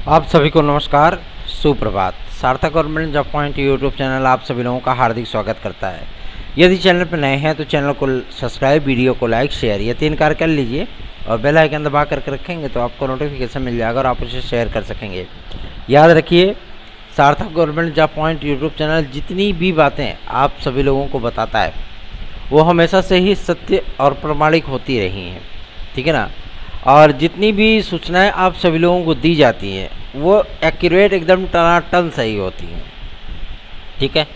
आप सभी को नमस्कार, सुप्रभात। सार्थक government job point YouTube channel आप सभी लोगों का हार्दिक स्वागत करता है। यदि चैनल पर नए हैं तो चैनल को सब्सक्राइब, वीडियो को लाइक, शेयर ये 3 कार्य कर लीजिए और बेल आइकन दबा करके रखेंगे तो आपको नोटिफिकेशन मिल जाएगा और आप उसे शेयर कर सकेंगे। याद रखिए, सार्थक government job point YouTube channel जितनी भी बातें आप सभी लोगों को बताता है वो हमेशा से ही सत्य और प्रमाणिक होती रही हैं, ठीक है ना। और जितनी भी सूचनाएं आप सभी लोगों को दी जाती हैं वो एक्यूरेट, एकदम टनाटन सही होती हैं, ठीक है।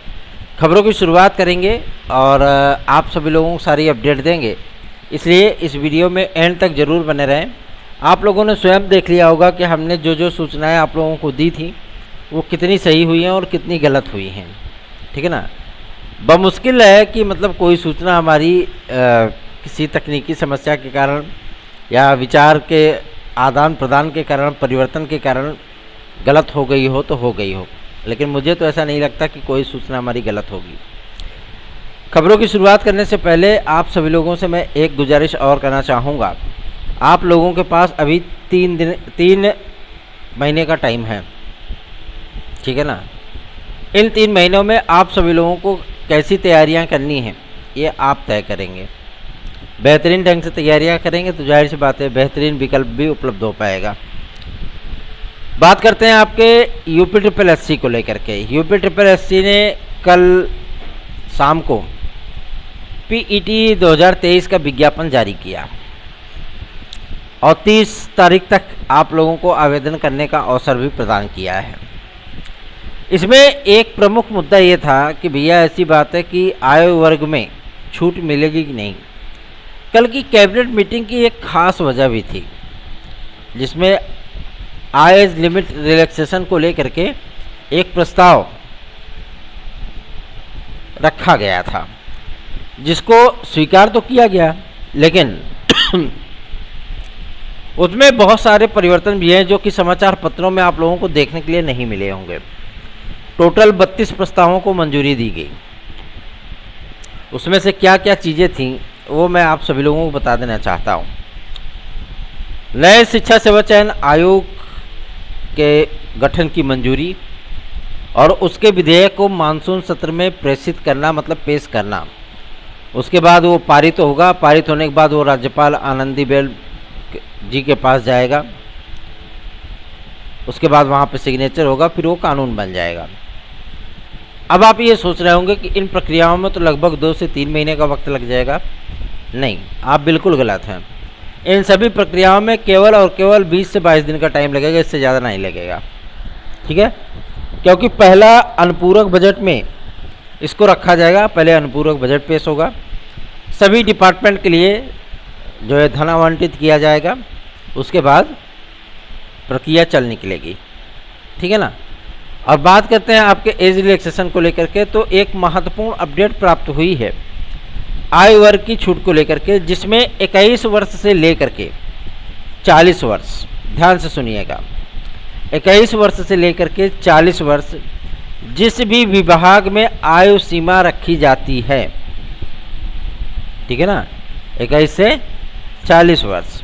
खबरों की शुरुआत करेंगे और आप सभी लोगों को सारी अपडेट देंगे, इसलिए इस वीडियो में एंड तक ज़रूर बने रहें। आप लोगों ने स्वयं देख लिया होगा कि हमने जो सूचनाएं आप लोगों को दी थी वो कितनी सही हुई हैं और कितनी गलत हुई हैं, ठीक है ना। बमुश्किल है कि मतलब कोई सूचना हमारी किसी तकनीकी समस्या के कारण या विचार के आदान प्रदान के कारण, परिवर्तन के कारण गलत हो गई हो तो हो गई हो, लेकिन मुझे तो ऐसा नहीं लगता कि कोई सूचना हमारी गलत होगी। खबरों की शुरुआत करने से पहले आप सभी लोगों से मैं एक गुजारिश और करना चाहूँगा। आप लोगों के पास अभी 3 महीने का टाइम है, ठीक है ना। इन 3 महीनों में आप सभी लोगों को कैसी तैयारियां करनी हैं ये आप तय करेंगे। बेहतरीन ढंग से तैयारियां करेंगे तो जाहिर सी बात है बेहतरीन विकल्प भी उपलब्ध हो पाएगा। बात करते हैं आपके UPSSC को लेकर के। UPSSC ने कल शाम को PET 2023 का विज्ञापन जारी किया और 30 तारीख तक आप लोगों को आवेदन करने का अवसर भी प्रदान किया है। इसमें एक प्रमुख मुद्दा ये था कि भैया ऐसी बात है कि आयु वर्ग में छूट मिलेगी कि नहीं। कल की कैबिनेट मीटिंग की एक खास वजह भी थी जिसमें एज लिमिट रिलैक्सेशन को लेकर के एक प्रस्ताव रखा गया था जिसको स्वीकार तो किया गया, लेकिन उसमें बहुत सारे परिवर्तन भी हैं जो कि समाचार पत्रों में आप लोगों को देखने के लिए नहीं मिले होंगे। टोटल 32 प्रस्तावों को मंजूरी दी गई। उसमें से क्या क्या चीज़ें थीं वो मैं आप सभी लोगों को बता देना चाहता हूँ। नए शिक्षा सेवा चयन आयोग के गठन की मंजूरी और उसके विधेयक को मानसून सत्र में प्रेषित करना, मतलब पेश करना। उसके बाद वो पारित होगा। पारित होने के बाद वो राज्यपाल आनंदीबेन जी के पास जाएगा। उसके बाद वहाँ पे सिग्नेचर होगा, फिर वो कानून बन जाएगा। अब आप ये सोच रहे होंगे कि इन प्रक्रियाओं में तो लगभग 2 से 3 महीने का वक्त लग जाएगा। नहीं, आप बिल्कुल गलत हैं। इन सभी प्रक्रियाओं में केवल और केवल 20 से 22 दिन का टाइम लगेगा, इससे ज़्यादा नहीं लगेगा, ठीक है। क्योंकि पहला अनुपूरक बजट में इसको रखा जाएगा। पहले अनुपूरक बजट पेश होगा, सभी डिपार्टमेंट के लिए जो है धन आवंटित किया जाएगा, उसके बाद प्रक्रिया चल निकलेगी, ठीक है ना। और बात करते हैं आपके एज रिलैक्सेशन को लेकर के, तो एक महत्वपूर्ण अपडेट प्राप्त हुई है आयु वर्ग की छूट को लेकर के, जिसमें 21 वर्ष से लेकर के 40 वर्ष, ध्यान से सुनिएगा, 21 वर्ष से लेकर के 40 वर्ष जिस भी विभाग में आयु सीमा रखी जाती है, ठीक है ना, 21 से 40 वर्ष।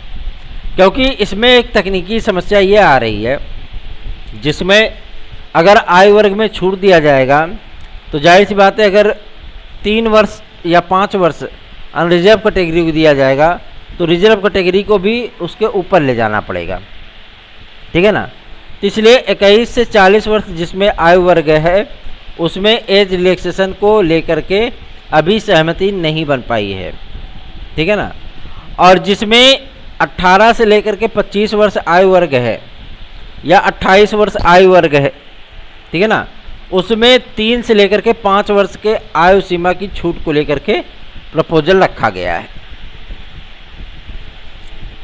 क्योंकि इसमें एक तकनीकी समस्या ये आ रही है जिसमें अगर आयु वर्ग में छूट दिया जाएगा तो जाहिर सी बात है अगर 3 वर्ष या 5 वर्ष अनरिजर्व कैटेगरी को दिया जाएगा तो रिजर्व कैटेगरी को भी उसके ऊपर ले जाना पड़ेगा, ठीक है ना। तो इसलिए 21 से 40 वर्ष जिसमें आयु वर्ग है उसमें एज रिलैक्सेशन को लेकर के अभी सहमति नहीं बन पाई है, ठीक है ना। और जिसमें 18 से लेकर के 25 वर्ष आयु वर्ग है या 28 वर्ष आयु वर्ग है, ठीक है ना, उसमें 3 से लेकर के 5 वर्ष के आयु सीमा की छूट को लेकर के प्रपोजल रखा गया है।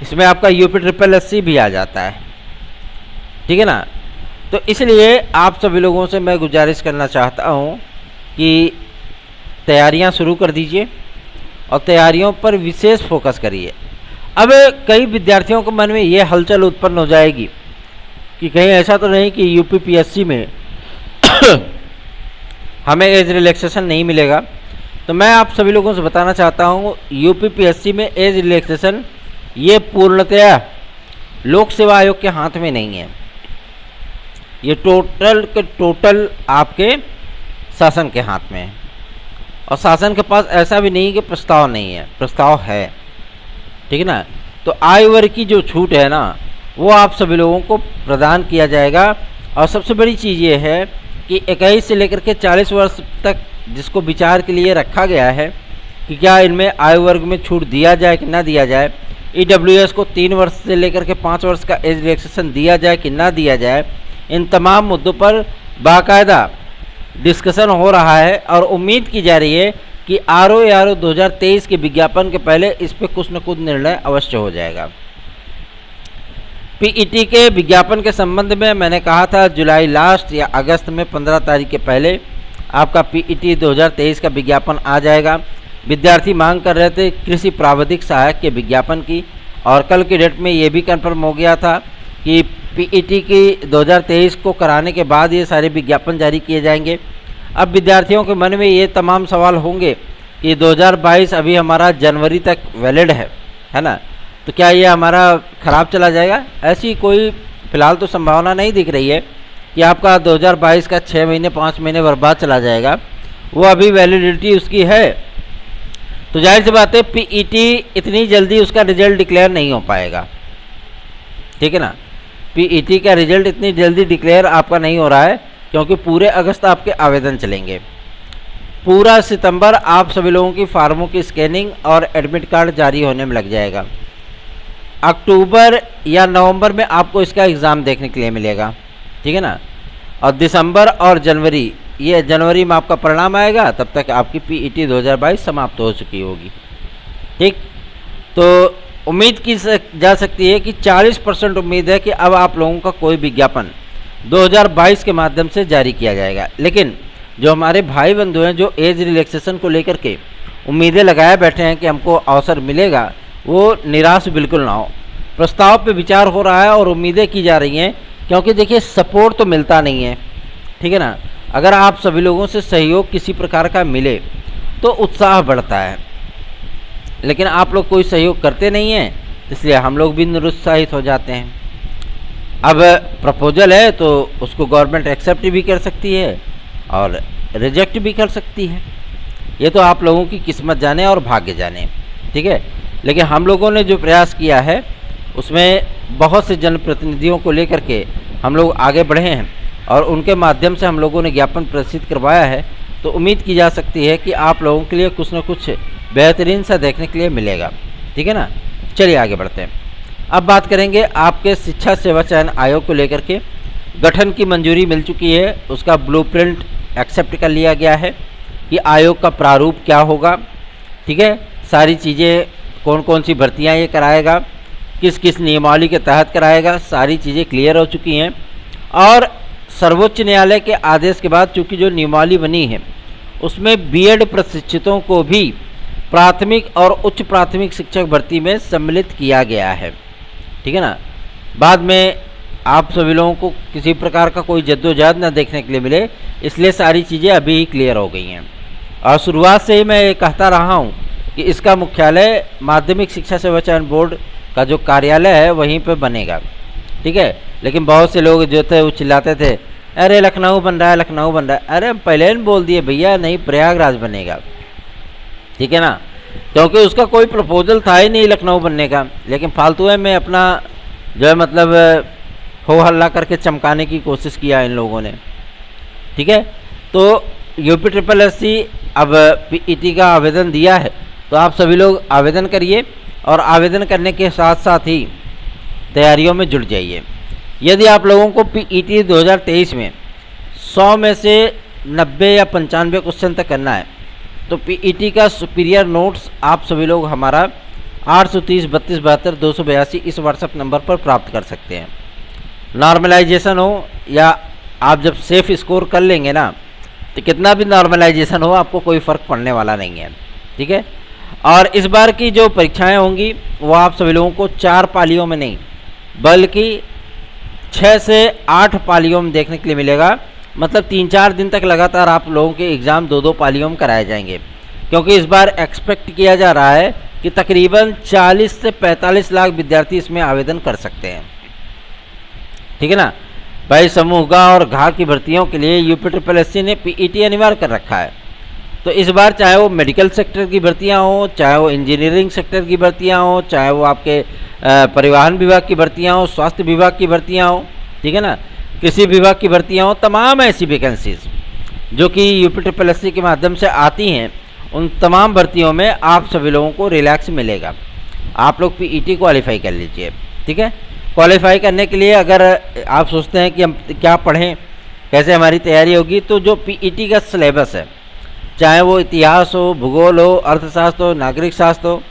इसमें आपका UPSSC भी आ जाता है, ठीक है ना। तो इसलिए आप सभी लोगों से मैं गुजारिश करना चाहता हूँ कि तैयारियाँ शुरू कर दीजिए और तैयारियों पर विशेष फोकस करिए। अब कई विद्यार्थियों के मन में ये हलचल उत्पन्न हो जाएगी कि कहीं ऐसा तो नहीं कि UPSSC में हमें एज रिलैक्सेशन नहीं मिलेगा। तो मैं आप सभी लोगों से बताना चाहता हूँ UPSSC में एज रिलैक्सेशन ये पूर्णतया लोक सेवा आयोग के हाथ में नहीं है। ये टोटल के टोटल आपके शासन के हाथ में है। और शासन के पास ऐसा भी नहीं कि प्रस्ताव नहीं है, प्रस्ताव है, ठीक है ना। तो आय वर्ग की जो छूट है ना, वो आप सभी लोगों को प्रदान किया जाएगा। और सबसे बड़ी चीज़ ये है कि 21 से लेकर के 40 वर्ष तक जिसको विचार के लिए रखा गया है कि क्या इनमें आयु वर्ग में छूट दिया जाए कि ना दिया जाए, EWS को 3 वर्ष से लेकर के 5 वर्ष का एज रिलैक्सेशन दिया जाए कि ना दिया जाए, इन तमाम मुद्दों पर बाकायदा डिस्कशन हो रहा है। और उम्मीद की जा रही है कि ROARO 2023 के विज्ञापन के पहले इस पर कुछ न कुछ निर्णय अवश्य हो जाएगा। PET के विज्ञापन के संबंध में मैंने कहा था जुलाई लास्ट या अगस्त में 15 तारीख के पहले आपका PET 2023 का विज्ञापन आ जाएगा। विद्यार्थी मांग कर रहे थे कृषि प्राविधिक सहायक के विज्ञापन की, और कल की डेट में ये भी कंफर्म हो गया था कि PET की 2023 को कराने के बाद ये सारे विज्ञापन जारी किए जाएंगे। अब विद्यार्थियों के मन में ये तमाम सवाल होंगे कि 2022 अभी हमारा जनवरी तक वैलिड है ना, तो क्या ये हमारा ख़राब चला जाएगा? ऐसी कोई फ़िलहाल तो संभावना नहीं दिख रही है कि आपका 2022 का 6 महीने 5 महीने बर्बाद चला जाएगा। वो अभी वैलिडिटी उसकी है। तो जाहिर सी बात है PET इतनी जल्दी उसका रिजल्ट डिक्लेयर नहीं हो पाएगा, ठीक है ना। PET का रिजल्ट इतनी जल्दी डिक्लेयर आपका नहीं हो रहा है क्योंकि पूरे अगस्त आपके आवेदन चलेंगे। पूरा सितंबर आप सभी लोगों की फार्मों की स्कैनिंग और एडमिट कार्ड जारी होने में लग जाएगा। अक्टूबर या नवंबर में आपको इसका एग्ज़ाम देखने के लिए मिलेगा, ठीक है ना। और दिसंबर और जनवरी, ये जनवरी में आपका परिणाम आएगा, तब तक आपकी PET 2022 समाप्त हो चुकी होगी, ठीक। तो उम्मीद की जा सकती है कि 40% उम्मीद है कि अब आप लोगों का कोई विज्ञापन 2022 के माध्यम से जारी किया जाएगा। लेकिन जो हमारे भाई बंधु हैं जो एज रिलैक्सेशन को लेकर के उम्मीदें लगाए बैठे हैं कि हमको अवसर मिलेगा, वो निराश बिल्कुल ना हो। प्रस्ताव पे विचार हो रहा है और उम्मीदें की जा रही हैं, क्योंकि देखिए सपोर्ट तो मिलता नहीं है, ठीक है ना। अगर आप सभी लोगों से सहयोग किसी प्रकार का मिले तो उत्साह बढ़ता है, लेकिन आप लोग कोई सहयोग करते नहीं हैं, इसलिए हम लोग भी निरुत्साहित हो जाते हैं। अब प्रपोजल है तो उसको गवर्नमेंट एक्सेप्ट भी कर सकती है और रिजेक्ट भी कर सकती है, ये तो आप लोगों की किस्मत जाने और भाग्य जाने, ठीक है। लेकिन हम लोगों ने जो प्रयास किया है उसमें बहुत से जनप्रतिनिधियों को लेकर के हम लोग आगे बढ़े हैं और उनके माध्यम से हम लोगों ने ज्ञापन प्रसिद्ध करवाया है। तो उम्मीद की जा सकती है कि आप लोगों के लिए कुछ न कुछ बेहतरीन सा देखने के लिए मिलेगा, ठीक है ना। चलिए आगे बढ़ते हैं। अब बात करेंगे आपके शिक्षा सेवा चयन आयोग को लेकर के। गठन की मंजूरी मिल चुकी है, उसका ब्लूप्रिंट एक्सेप्ट कर लिया गया है कि आयोग का प्रारूप क्या होगा, ठीक है। सारी चीज़ें, कौन कौन सी भर्तियां ये कराएगा, किस किस नियमावली के तहत कराएगा, सारी चीज़ें क्लियर हो चुकी हैं। और सर्वोच्च न्यायालय के आदेश के बाद चूँकि जो नियमावली बनी है उसमें B.Ed प्रशिक्षितों को भी प्राथमिक और उच्च प्राथमिक शिक्षक भर्ती में सम्मिलित किया गया है, ठीक है ना। बाद में आप सभी लोगों को किसी प्रकार का कोई जद्दोजहद न देखने के लिए मिले, इसलिए सारी चीज़ें अभी ही क्लियर हो गई हैं। और शुरुआत से ही मैं ये कहता रहा हूँ कि इसका मुख्यालय माध्यमिक शिक्षा सेवा चयन बोर्ड का जो कार्यालय है वहीं पे बनेगा, ठीक है। लेकिन बहुत से लोग जो थे वो चिल्लाते थे, अरे लखनऊ बन रहा है, लखनऊ बन रहा है। अरे पहले ही बोल दिए भैया, नहीं प्रयागराज बनेगा, ठीक है ना, क्योंकि उसका कोई प्रपोजल था ही नहीं लखनऊ बनने का। लेकिन फालतू है में अपना जो है मतलब हो हल्ला करके चमकाने की कोशिश किया इन लोगों ने, ठीक है। तो UPSSC अब PET का आवेदन दिया है, तो आप सभी लोग आवेदन करिए और आवेदन करने के साथ साथ ही तैयारियों में जुट जाइए। यदि आप लोगों को PET 2023 में 100 में से 90 या 95 क्वेश्चन तक करना है तो PET का सुपीरियर नोट्स आप सभी लोग हमारा 830 32 72 282 इस व्हाट्सएप नंबर पर प्राप्त कर सकते हैं। नॉर्मलाइजेशन हो या आप जब सेफ स्कोर कर लेंगे ना, तो कितना भी नॉर्मलाइजेशन हो आपको कोई फ़र्क पड़ने वाला नहीं है, ठीक है। और इस बार की जो परीक्षाएं होंगी वो आप सभी लोगों को 4 पालियों में नहीं बल्कि 6 से 8 पालियों में देखने के लिए मिलेगा। मतलब 3-4 दिन तक लगातार आप लोगों के एग्ज़ाम 2-2 पालियों में कराए जाएंगे, क्योंकि इस बार एक्सपेक्ट किया जा रहा है कि तकरीबन 40 से 45 लाख विद्यार्थी इसमें आवेदन कर सकते हैं, ठीक है ना। भाई समूह ग और घ की भर्तियों के लिए यूपीएससी ने पीईटी अनिवार्य कर रखा है। तो इस बार चाहे वो मेडिकल सेक्टर की भर्तियां हो, चाहे वो इंजीनियरिंग सेक्टर की भर्तियां हो, चाहे वो आपके परिवहन विभाग की भर्तियां हो, स्वास्थ्य विभाग की भर्तियां हो, ठीक है ना, कृषि विभाग की भर्तियां हो, तमाम ऐसी वैकेंसीज जो कि यूपीएससी के माध्यम से आती हैं, उन तमाम भर्तियों में आप सभी लोगों को रिलैक्स मिलेगा। आप लोग पीईटी क्वालिफाई कर लीजिए, ठीक है। क्वालिफाई करने के लिए अगर आप सोचते हैं कि हम क्या पढ़ें, कैसे हमारी तैयारी होगी, तो जो पीईटी का सिलेबस है, चाहे वो इतिहास हो, भूगोल हो, अर्थशास्त्र हो, नागरिक शास्त्र हो,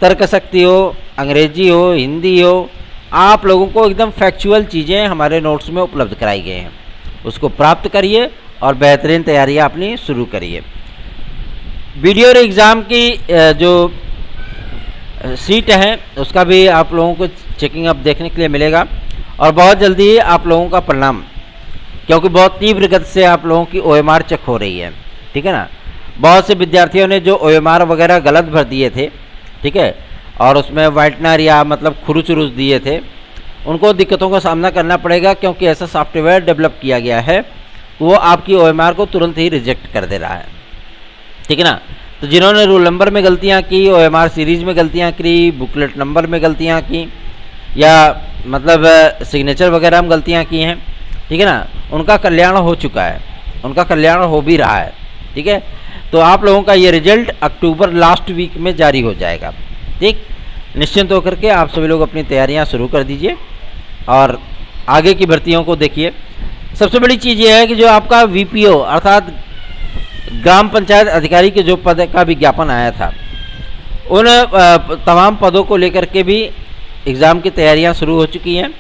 तर्कशक्ति हो, अंग्रेजी हो, हिंदी हो, आप लोगों को एकदम फैक्चुअल चीज़ें हमारे नोट्स में उपलब्ध कराई गई हैं। उसको प्राप्त करिए और बेहतरीन तैयारियाँ अपनी शुरू करिए। वीडियो और एग्ज़ाम की जो सीट है उसका भी आप लोगों को चेकिंग अप देखने के लिए मिलेगा और बहुत जल्दी ही आप लोगों का परिणाम, क्योंकि बहुत तीव्र गति से आप लोगों की ओएमआर चेक हो रही है, ठीक है ना। बहुत से विद्यार्थियों ने जो ओएमआर वगैरह गलत भर दिए थे, ठीक है, और उसमें वाइटनर या मतलब खुरुच उरुच दिए थे, उनको दिक्कतों का सामना करना पड़ेगा, क्योंकि ऐसा सॉफ्टवेयर डेवलप किया गया है वो आपकी ओएमआर को तुरंत ही रिजेक्ट कर दे रहा है, ठीक है ना। तो जिन्होंने रोल नंबर में गलतियां की, ओएमआर सीरीज में गलतियां की, बुकलेट नंबर में गलतियां की, या मतलब सिग्नेचर वगैरह में गलतियां की हैं, ठीक है ना, उनका कल्याण हो चुका है, उनका कल्याण हो भी रहा है, ठीक है। तो आप लोगों का ये रिजल्ट अक्टूबर लास्ट वीक में जारी हो जाएगा, ठीक। निश्चिंत होकर के आप सभी लोग अपनी तैयारियां शुरू कर दीजिए और आगे की भर्तियों को देखिए। सबसे बड़ी चीज़ ये है कि जो आपका वीपीओ अर्थात ग्राम पंचायत अधिकारी के जो पद का विज्ञापन आया था, उन तमाम पदों को लेकर के भी एग्ज़ाम की तैयारियां शुरू हो चुकी हैं।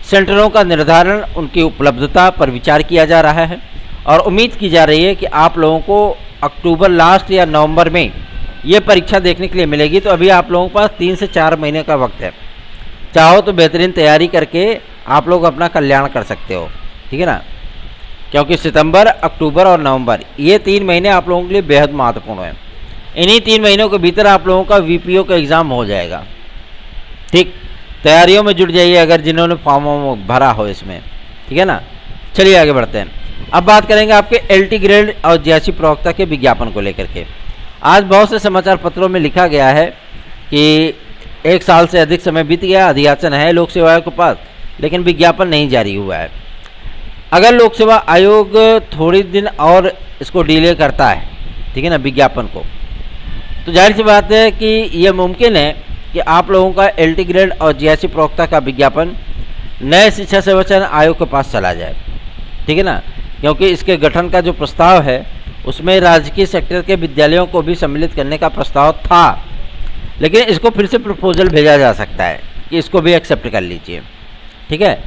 सेंटरों का निर्धारण, उनकी उपलब्धता पर विचार किया जा रहा है और उम्मीद की जा रही है कि आप लोगों को अक्टूबर लास्ट या नवंबर में ये परीक्षा देखने के लिए मिलेगी। तो अभी आप लोगों के पास 3 से 4 महीने का वक्त है। चाहो तो बेहतरीन तैयारी करके आप लोग अपना कल्याण कर सकते हो, ठीक है ना, क्योंकि सितंबर, अक्टूबर और नवंबर ये 3 महीने आप लोगों के लिए बेहद महत्वपूर्ण है। इन्हीं 3 महीनों के भीतर आप लोगों का वीपीओ का एग्ज़ाम हो जाएगा, ठीक। तैयारियों में जुट जाइए अगर जिन्होंने फॉर्म भरा हो इसमें, ठीक है ना। चलिए आगे बढ़ते हैं। अब बात करेंगे आपके एलटी ग्रेड और जेएससी प्रवक्ता के विज्ञापन को लेकर के। आज बहुत से समाचार पत्रों में लिखा गया है कि 1 साल से अधिक समय बीत गया, अधियाचन है लोक सेवा आयोग के पास, लेकिन विज्ञापन नहीं जारी हुआ है। अगर लोक सेवा आयोग थोड़ी दिन और इसको डिले करता है, ठीक है ना, विज्ञापन को, तो जाहिर सी बात है कि यह मुमकिन है कि आप लोगों का एलटी ग्रेड और जेएससी प्रवक्ता का विज्ञापन नए शिक्षा सेवाचयन आयोग के पास चला जाए, ठीक है ना, क्योंकि इसके गठन का जो प्रस्ताव है उसमें राजकीय सेक्टर के विद्यालयों को भी सम्मिलित करने का प्रस्ताव था, लेकिन इसको फिर से प्रपोजल भेजा जा सकता है कि इसको भी एक्सेप्ट कर लीजिए, ठीक है।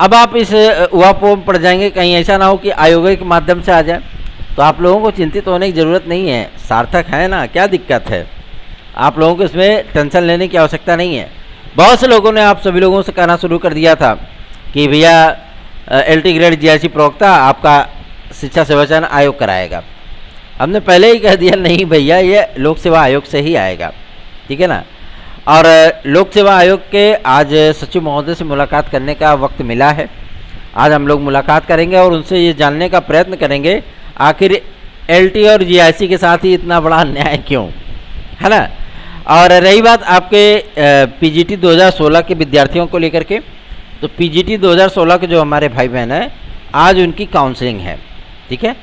अब आप इस उहापोह में पड़ जाएंगे, कहीं ऐसा ना हो कि आयोग के माध्यम से आ जाए, तो आप लोगों को चिंतित होने की ज़रूरत नहीं है, सार्थक है ना, क्या दिक्कत है। आप लोगों को इसमें टेंशन लेने की आवश्यकता नहीं है। बहुत से लोगों ने आप सभी लोगों से कहना शुरू कर दिया था कि भैया एलटी ग्रेड जेएससी प्रवक्ता आपका शिक्षा सेवाचयन आयोग कराएगा। हमने पहले ही कह दिया नहीं भैया, ये लोक सेवा आयोग से ही आएगा, ठीक है ना। और लोक सेवा आयोग के आज सचिव महोदय से मुलाकात करने का वक्त मिला है। आज हम लोग मुलाकात करेंगे और उनसे ये जानने का प्रयत्न करेंगे आखिर एलटी और जीआईसी के साथ ही इतना बड़ा अन्याय क्यों, है ना। और रही बात आपके पीजीटी 2016 के विद्यार्थियों को लेकर के, तो पीजीटी 2016 के जो हमारे भाई बहन हैं, आज उनकी काउंसलिंग है, ठीक है।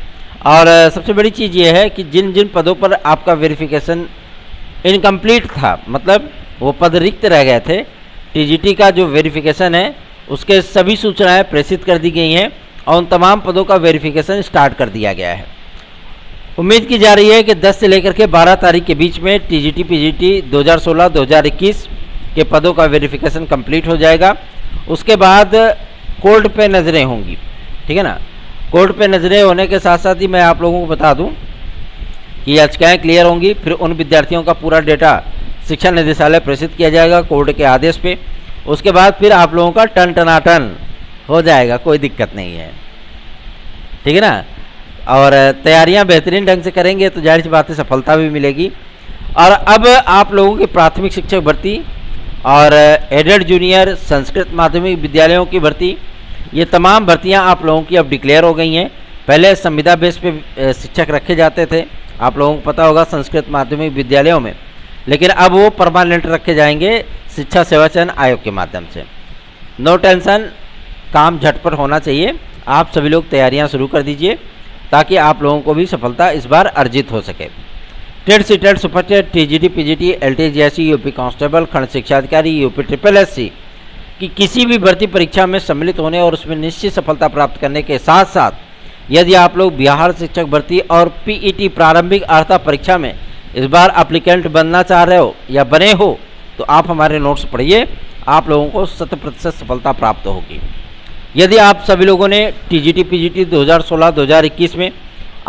और सबसे बड़ी चीज़ ये है कि जिन जिन पदों पर आपका वेरिफिकेशन इनकम्प्लीट था, मतलब वो पद रिक्त रह गए थे, टीजीटी का जो वेरिफिकेशन है उसके सभी सूचनाएं प्रेषित कर दी गई हैं और उन तमाम पदों का वेरिफिकेशन स्टार्ट कर दिया गया है। उम्मीद की जा रही है कि 10 से लेकर के 12 तारीख के बीच में टीजीटी पीजीटी 2016-2021 के पदों का वेरिफिकेशन कंप्लीट हो जाएगा। उसके बाद कोर्ट पे नज़रें होंगी, ठीक है ना। कोर्ट पे नज़रें होने के साथ साथ ही मैं आप लोगों को बता दूं कि याचिकाएँ क्लियर होंगी, फिर उन विद्यार्थियों का पूरा डेटा शिक्षा निदेशालय प्रेषित किया जाएगा कोर्ट के आदेश पे। उसके बाद फिर आप लोगों का टन टनाटन हो जाएगा, कोई दिक्कत नहीं है, ठीक है ना। और तैयारियां बेहतरीन ढंग से करेंगे तो जाहिर सी बात है सफलता भी मिलेगी। और अब आप लोगों की प्राथमिक शिक्षक भर्ती और एडेड जूनियर संस्कृत माध्यमिक विद्यालयों की भर्ती, ये तमाम भर्तियां आप लोगों की अब डिक्लेयर हो गई हैं। पहले संविदा बेस पे शिक्षक रखे जाते थे, आप लोगों को पता होगा, संस्कृत माध्यमिक विद्यालयों में, लेकिन अब वो परमानेंट रखे जाएंगे शिक्षा सेवा चयन आयोग के माध्यम से। नो टेंशन, काम झटपट होना चाहिए। आप सभी लोग तैयारियां शुरू कर दीजिए ताकि आप लोगों को भी सफलता इस बार अर्जित हो सके। TET CTET super TET TGT PGT LT UP यूपी कांस्टेबल खंड शिक्षा अधिकारी यूपी SSSC की किसी भी भर्ती परीक्षा में सम्मिलित होने और उसमें निश्चित सफलता प्राप्त करने के साथ साथ यदि आप लोग बिहार शिक्षक भर्ती और पीईटी प्रारंभिक अर्हता परीक्षा में इस बार एप्लीकेंट बनना चाह रहे हो या बने हो तो आप हमारे नोट्स पढ़िए, आप लोगों को 100% सफलता प्राप्त होगी। यदि आप सभी लोगों ने टीजीटी पीजीटी 2016-2021 में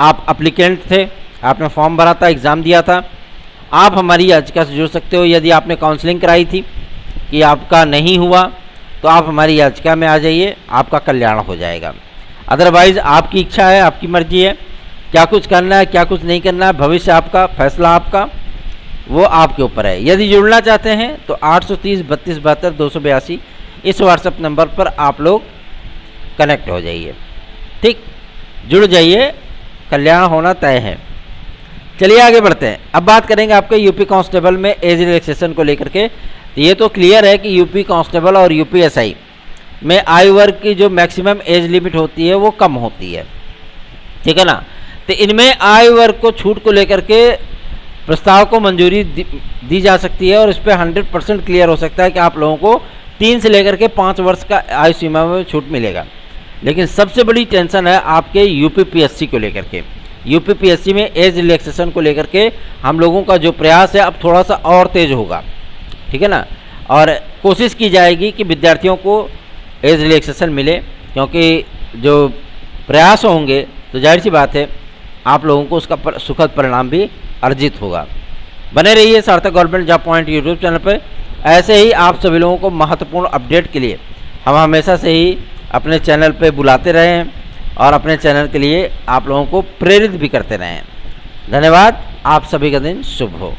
आप एप्लीकेंट थे, आपने फॉर्म भरा था, एग्ज़ाम दिया था, आप हमारी याचिका से जुड़ सकते हो। यदि आपने काउंसलिंग कराई थी कि आपका नहीं हुआ तो आप हमारी याचिका में आ जाइए, आपका कल्याण हो जाएगा। अदरवाइज़ आपकी इच्छा है, आपकी मर्जी है, क्या कुछ करना है क्या कुछ नहीं करना है, भविष्य आपका, फैसला आपका, वो आपके ऊपर है। यदि जुड़ना चाहते हैं तो 830 32 72 282 इस व्हाट्सएप नंबर पर आप लोग कनेक्ट हो जाइए। ठीक, जुड़ जाइए, कल्याण होना तय है। चलिए आगे बढ़ते हैं। अब बात करेंगे आपके यूपी कांस्टेबल में एज रिलैक्सेशन को लेकर के। ये तो क्लियर है कि यूपी कांस्टेबल और यूपी एसआई में आयु वर्ग की जो मैक्सिमम एज लिमिट होती है वो कम होती है, ठीक है ना। तो इनमें आयु वर्ग को छूट को लेकर के प्रस्ताव को मंजूरी दी जा सकती है और इस पर 100% क्लियर हो सकता है कि आप लोगों को 3 से लेकर के 5 वर्ष का आयु सीमा में छूट मिलेगा। लेकिन सबसे बड़ी टेंशन है आपके यूपीपीएससी को लेकर के। यूपीपीएससी में एज रिलैक्सेशन को लेकर के हम लोगों का जो प्रयास है अब थोड़ा सा और तेज होगा, ठीक है ना। और कोशिश की जाएगी कि विद्यार्थियों को एज रिलैक्सेशन मिले, क्योंकि जो प्रयास होंगे तो जाहिर सी बात है आप लोगों को उसका सुखद परिणाम भी अर्जित होगा। बने रहिए सार्थक government job point YouTube channel पर। ऐसे ही आप सभी लोगों को महत्वपूर्ण अपडेट के लिए हम हमेशा से ही अपने चैनल पे बुलाते रहे हैं और अपने चैनल के लिए आप लोगों को प्रेरित भी करते रहे हैं। धन्यवाद, आप सभी का दिन शुभ हो।